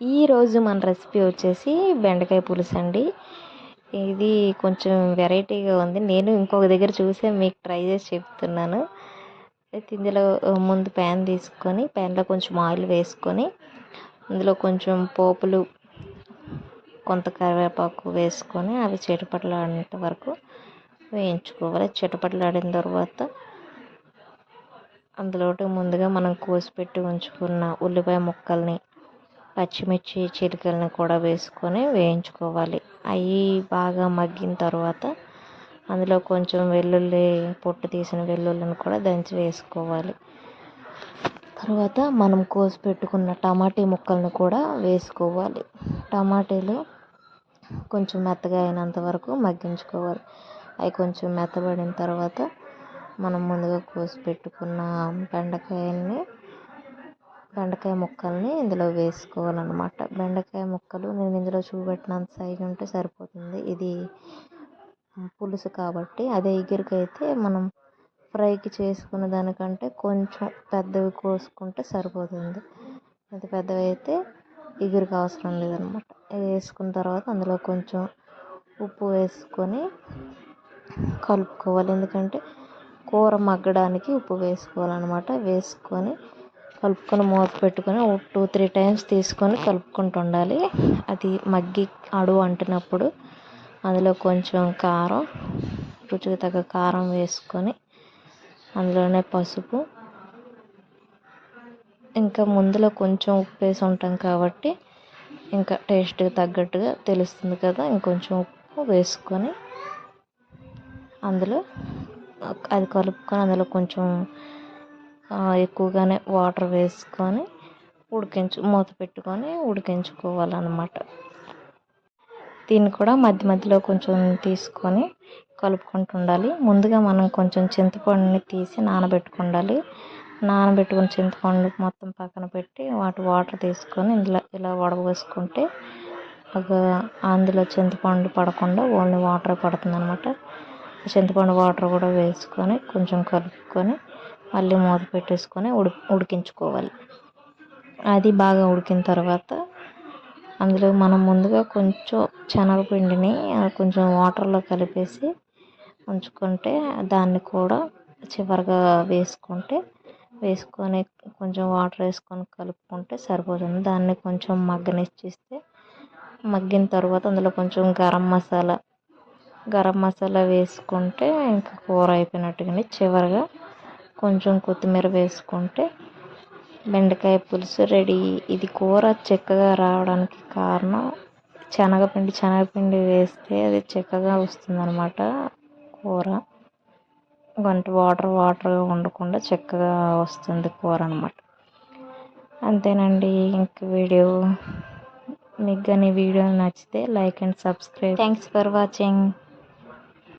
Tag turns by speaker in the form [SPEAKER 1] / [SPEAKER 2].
[SPEAKER 1] ఈరోజు మన రెసిపీ వచ్చేసి బెండకాయ పులుసు అండి. ఇది కొంచెం వెరైటీగా ఉంది. నేను ఇంకొక దగ్గర చూసే మీకు ట్రై చేసి చెప్తున్నాను. అయితే ఇందులో ముందు ప్యాన్ తీసుకొని ప్యాన్లో కొంచెం ఆయిల్ వేసుకొని అందులో కొంచెం పోపులు కొంత కరివేపాకు వేసుకొని అవి చిటపటలాడేంత వరకు వేయించుకోవాలి. చిటపటలాడిన తర్వాత అందులోకి ముందుగా మనం కోసిపెట్టి ఉంచుకున్న ఉల్లిపాయ ముక్కల్ని పచ్చిమిర్చి చిలుకలను కూడా వేసుకొని వేయించుకోవాలి. అవి బాగా మగ్గిన తర్వాత అందులో కొంచెం వెల్లుల్లి పొట్టు తీసిన వెల్లుల్లిని కూడా దంచి వేసుకోవాలి. తర్వాత మనం కోసి పెట్టుకున్న టమాటీ ముక్కలను కూడా వేసుకోవాలి. టమాటీలు కొంచెం మెత్తగా అయినంత వరకు మగ్గించుకోవాలి. అవి కొంచెం మెత్తబడిన తర్వాత మనం ముందుగా కోసి పెట్టుకున్న బెండకాయ ముక్కల్ని ఇందులో వేసుకోవాలన్నమాట. బెండకాయ ముక్కలు నేను ఇందులో చూపెట్టినంత సైజు ఉంటే సరిపోతుంది. ఇది పులుసు కాబట్టి. అదే ఇగురికైతే మనం ఫ్రైకి చేసుకున్న దానికంటే కొంచెం పెద్దవి కోసుకుంటే సరిపోతుంది. అది పెద్దవి అయితే ఇగురికి అవసరం లేదనమాట. వేసుకున్న తర్వాత అందులో కొంచెం ఉప్పు వేసుకొని కలుపుకోవాలి. ఎందుకంటే కూర మగ్గడానికి ఉప్పు వేసుకోవాలన్నమాట. వేసుకొని కలుపుకొని మూత పెట్టుకొని 2-3 టైమ్స్ తీసుకొని కలుపుకుంటూ ఉండాలి. అది మగ్గి అడుగు అంటినప్పుడు అందులో కొంచెం కారం, రుచికి తగ్గ కారం వేసుకొని అందులోనే పసుపు, ఇంకా ముందులో కొంచెం ఉప్పు వేసి ఉంటాం కాబట్టి ఇంకా టేస్ట్కి తగ్గట్టుగా తెలుస్తుంది కదా, ఇంకొంచెం ఉప్పు వేసుకొని అందులో అది కలుపుకొని అందులో కొంచెం ఎక్కువగానే వాటర్ వేసుకొని మూత పెట్టుకొని ఉడికించుకోవాలన్నమాట. దీన్ని కూడా మధ్య మధ్యలో కొంచెం తీసుకొని కలుపుకుంటూ ఉండాలి. ముందుగా మనం కొంచెం చింతపండుని తీసి నానబెట్టుకుని చింతపండు మొత్తం పక్కన పెట్టి వాటర్ తీసుకొని ఇలా వడపోసుకుంటే అందులో చింతపండు పడకుండా ఓన్లీ వాటర్ పడుతుంది అనమాట. చింతపండు వాటర్ కూడా వేసుకొని కొంచెం కలుపుకొని మళ్ళీ మూత పెట్టేసుకొని ఉడికించుకోవాలి. అది బాగా ఉడికిన తర్వాత అందులో మనం ముందుగా కొంచెం శనగపిండిని కొంచెం వాటర్లో కలిపేసి ఉంచుకుంటే దాన్ని కూడా చివరిగా వేసుకొని కొంచెం వాటర్ వేసుకొని కలుపుకుంటే సరిపోతుంది. దాన్ని కొంచెం మగ్గనిచ్చేస్తే మగ్గిన తర్వాత అందులో కొంచెం గరం మసాలా వేసుకుంటే ఇంకా కూర అయిపోయినట్టుగానే. చివరిగా కొంచెం కొత్తిమీర వేసుకుంటే బెండకాయ పులుసు రెడీ. ఇది కూర చిక్కగా రావడానికి కారణం శనగపిండి వేస్తే అది చిక్కగా వస్తుందన్నమాట. కూర వాటర్గా ఉండకుండా చిక్కగా వస్తుంది కూర అన్నమాట. అంతేనండి. మీకు కానీ వీడియో నచ్చితే like and subscribe. Thanks for watching.